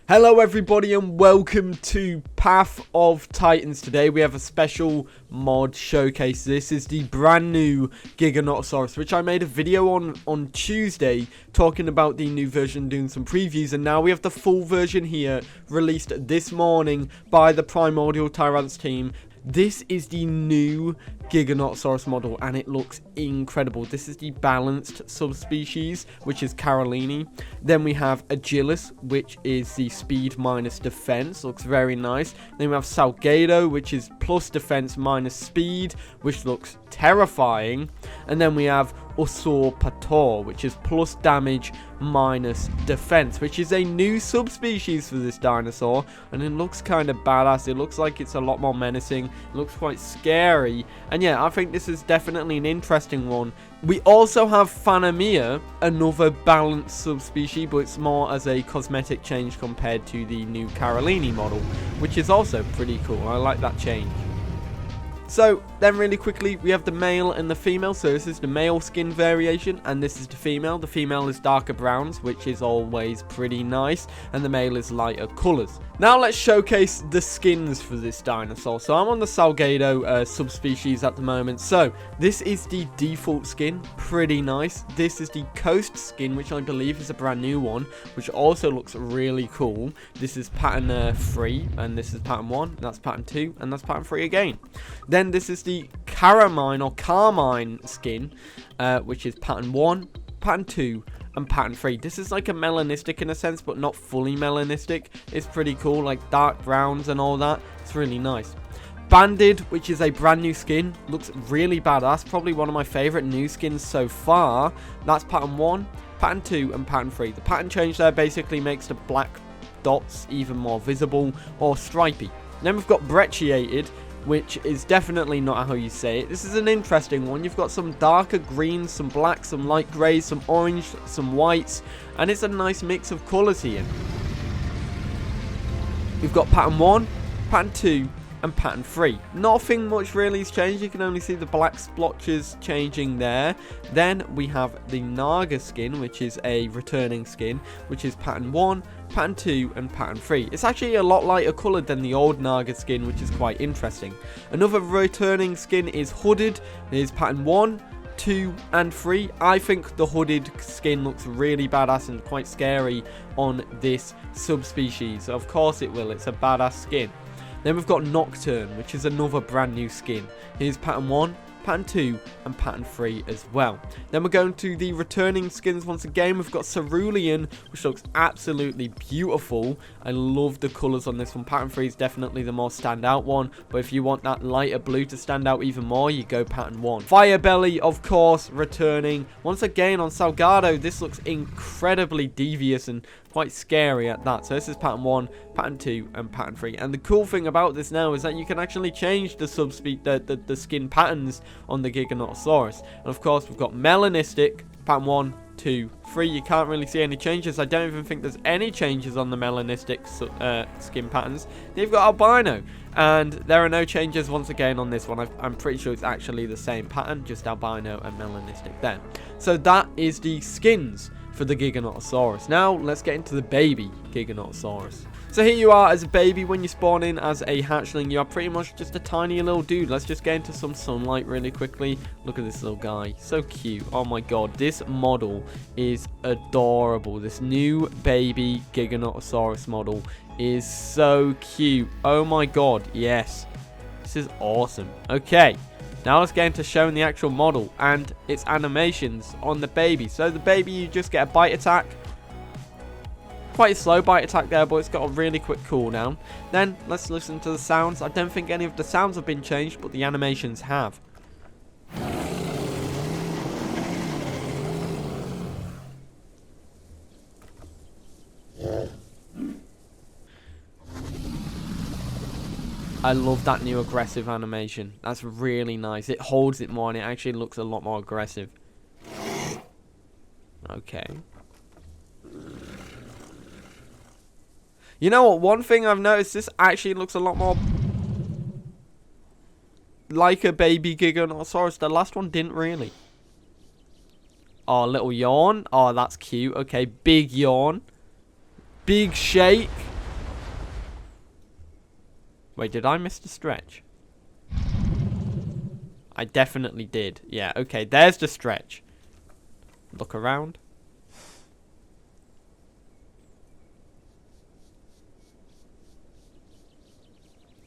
Hello everybody and welcome to Path of Titans. Today we have a special mod showcase. This is the brand new Giganotosaurus, which I made a video on Tuesday talking about the new version, doing some previews, and now we have the full version here released this morning by the Primordial Tyrants team. This is the new Giganotosaurus model and it looks incredible. This is the balanced subspecies, which is Carolini. Then we have Agilis, which is the speed minus defense. Looks very nice. Then we have Salgado, which is plus defense minus speed, which looks terrifying. And then we have Usurpator, which is plus damage minus defense, which is a new subspecies for this dinosaur, and it looks kind of badass. It looks like it's a lot more menacing. It looks quite scary, and yeah, I think this is definitely an interesting one. We also have Phanomia, another balanced subspecies, but it's more as a cosmetic change compared to the new Carolini model, which is also pretty cool. I like that change. So, then really quickly, we have the male and the female. So this is the male skin variation, and this is the female. The female is darker browns, which is always pretty nice, and the male is lighter colors. Now let's showcase the skins for this dinosaur. So I'm on the Salgado subspecies at the moment. So this is the default skin, pretty nice. This is the coast skin, which I believe is a brand new one, which also looks really cool. This is pattern 3, and this is pattern 1, that's pattern 2, and that's pattern 3 again. Then this is the Carmine or Carmine skin, which is pattern 1, pattern 2, and pattern 3. This is like a melanistic in a sense, but not fully melanistic. It's pretty cool, like dark browns and all that. It's really nice. Banded, which is a brand new skin, looks really badass. Probably one of my favorite new skins so far. That's pattern 1, pattern 2, and pattern 3. The pattern change there basically makes the black dots even more visible or stripy. Then we've got Brecciated, which is definitely not how you say it. This is an interesting one. You've got some darker greens, some blacks, some light greys, some orange, some whites, and it's a nice mix of colours here. You've got pattern 1, pattern 2, and pattern 3. Nothing much really has changed. You can only see the black splotches changing there. Then we have the Naga skin, which is a returning skin, which is pattern 1, pattern 2, and pattern 3. It's actually a lot lighter coloured than the old Naga skin, which is quite interesting. Another returning skin is Hooded. It is pattern 1, 2, and 3. I think the hooded skin looks really badass and quite scary on this subspecies. Of course it will. It's a badass skin. Then we've got Nocturne, which is another brand new skin. Here's pattern 1, pattern 2, and pattern 3 as well. Then we're going to the returning skins once again. We've got Cerulean, which looks absolutely beautiful. I love the colours on this one. Pattern 3 is definitely the more standout one, but if you want that lighter blue to stand out even more, you go pattern 1. Firebelly, of course, returning. Once again on Salgado, this looks incredibly devious and quite scary at that. So this is pattern 1, pattern 2, and pattern 3. And the cool thing about this now is that you can actually change the the skin patterns on the Giganotosaurus. And of course we've got melanistic, pattern 1, 2, 3. You can't really see any changes. I don't even think there's any changes on the melanistic skin patterns. They've got albino, and there are no changes once again on this one. I'm pretty sure it's actually the same pattern, just albino and melanistic there. So that is the skins for the Giganotosaurus. Now let's get into the baby Giganotosaurus. So here you are as a baby. When you spawn in as a hatchling, you are pretty much just a tiny little dude. Let's just get into some sunlight really quickly. Look at this little guy, so cute. Oh my god, this model is adorable. This new baby Giganotosaurus model is so cute. Oh my god, yes, this is awesome. Okay, now let's get into showing the actual model and its animations on the baby. So the baby, you just get a bite attack. Quite a slow bite attack there, but it's got a really quick cooldown. Then let's listen to the sounds. I don't think any of the sounds have been changed, but the animations have. I love that new aggressive animation. That's really nice. It holds it more and it actually looks a lot more aggressive. Okay. You know what? One thing I've noticed, this actually looks a lot more like a baby Giganotosaurus. The last one didn't really. Oh, little yawn. Oh, that's cute. Okay, big yawn. Big shake. Wait, did I miss the stretch? I definitely did. Yeah, okay, there's the stretch. Look around.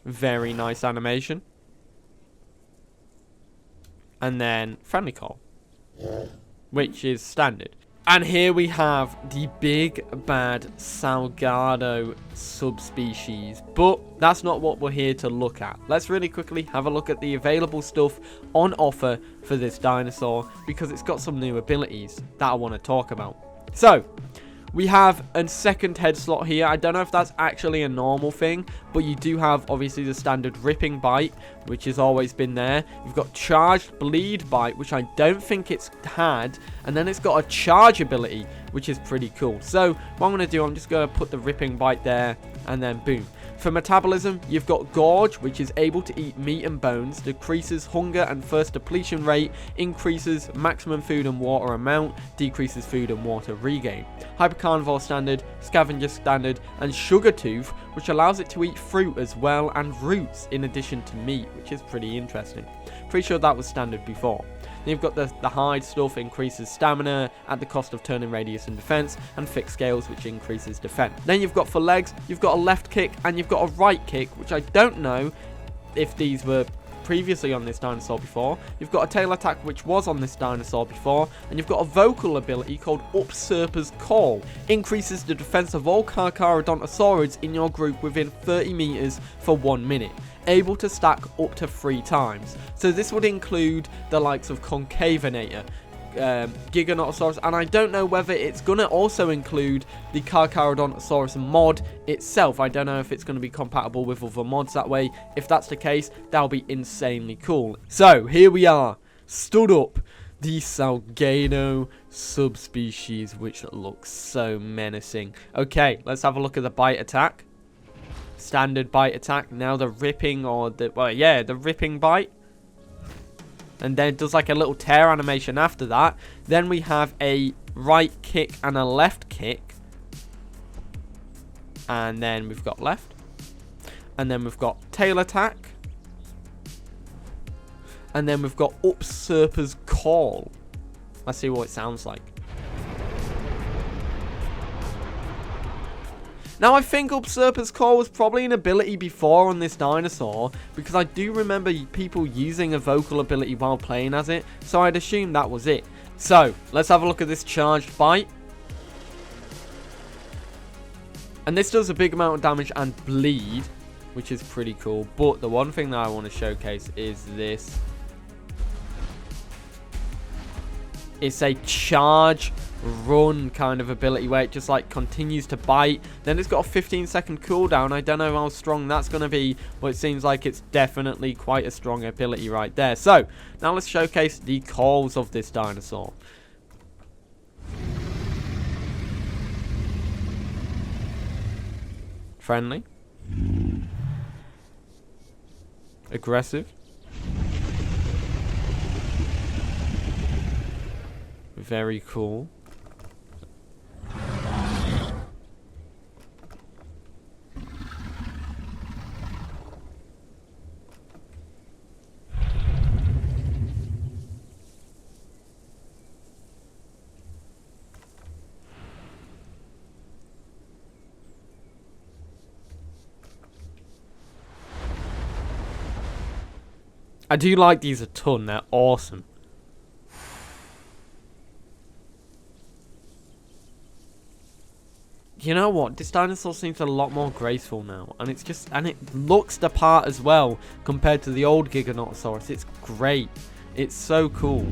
Very nice animation. And then friendly call, which is standard. And here we have the big bad Salgado subspecies. But that's not what we're here to look at. Let's really quickly have a look at the available stuff on offer for this dinosaur, because it's got some new abilities that I want to talk about. So, we have a second head slot here. I don't know if that's actually a normal thing, but you do have obviously the standard ripping bite, which has always been there. You've got charged bleed bite, which I don't think it's had, and then it's got a charge ability, which is pretty cool. So what I'm going to do, I'm just going to put the ripping bite there, and then boom. For metabolism, you've got Gorge, which is able to eat meat and bones, decreases hunger and thirst depletion rate, increases maximum food and water amount, decreases food and water regain. Hypercarnivore standard, Scavenger standard, and Sugar Tooth, which allows it to eat fruit as well and roots in addition to meat, which is pretty interesting. Pretty sure that was standard before. Then you've got the hide stuff, increases stamina at the cost of turning radius and defense, and thick scales, which increases defense. Then you've got for legs, you've got a left kick and you've got a right kick, which I don't know if these were previously on this dinosaur before. You've got a tail attack, which was on this dinosaur before, and you've got a vocal ability called Usurper's Call. Increases the defense of all Carcharodontosaurids in your group within 30 meters for 1 minute. Able to stack up to 3 times. So this would include the likes of Concavinator, Giganotosaurus, and I don't know whether it's going to also include the Carcharodontosaurus mod itself. I don't know if it's going to be compatible with other mods that way. If that's the case, that'll be insanely cool. So here we are, stood up, the Salgado subspecies, which looks so menacing. Okay, let's have a look at the bite attack. Standard bite attack. Now the ripping, or the, well, yeah, the ripping bite. And then it does like a little tear animation after that. Then we have a right kick and a left kick. And then we've got left. And then we've got tail attack. And then we've got Usurper's Call. Let's see what it sounds like. Now, I think Usurper's Call was probably an ability before on this dinosaur, because I do remember people using a vocal ability while playing as it, so I'd assume that was it. So, let's have a look at this charged bite. And this does a big amount of damage and bleed, which is pretty cool. But the one thing that I want to showcase is this. It's a charge run kind of ability where it just like continues to bite. Then it's got a 15-second cooldown. I don't know how strong that's going to be, but it seems like it's definitely quite a strong ability right there. So now let's showcase the calls of this dinosaur. Friendly, aggressive, very cool. I do like these a ton. They're awesome. You know what? This dinosaur seems a lot more graceful now, and it's just, and it looks the part as well compared to the old Giganotosaurus. It's great. It's so cool.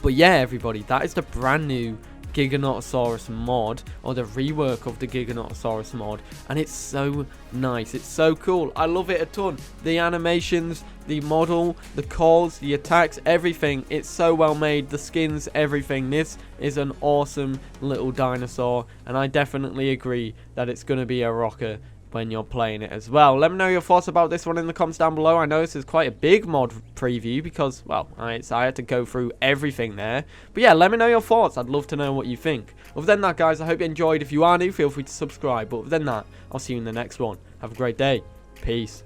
But yeah, everybody, that is the brand new Giganotosaurus mod, or the rework of the Giganotosaurus mod, and it's so nice. It's so cool. I love it a ton. The animations, the model, the calls, the attacks, everything. It's so well made. The skins, everything. This is an awesome little dinosaur, and I definitely agree that it's going to be a rocker when you're playing it as well. Let me know your thoughts about this one in the comments down below. I know this is quite a big mod preview because, well, I had to go through everything there. But yeah, let me know your thoughts. I'd love to know what you think. Other than that, guys, I hope you enjoyed. If you are new, feel free to subscribe. But other than that, I'll see you in the next one. Have a great day. Peace.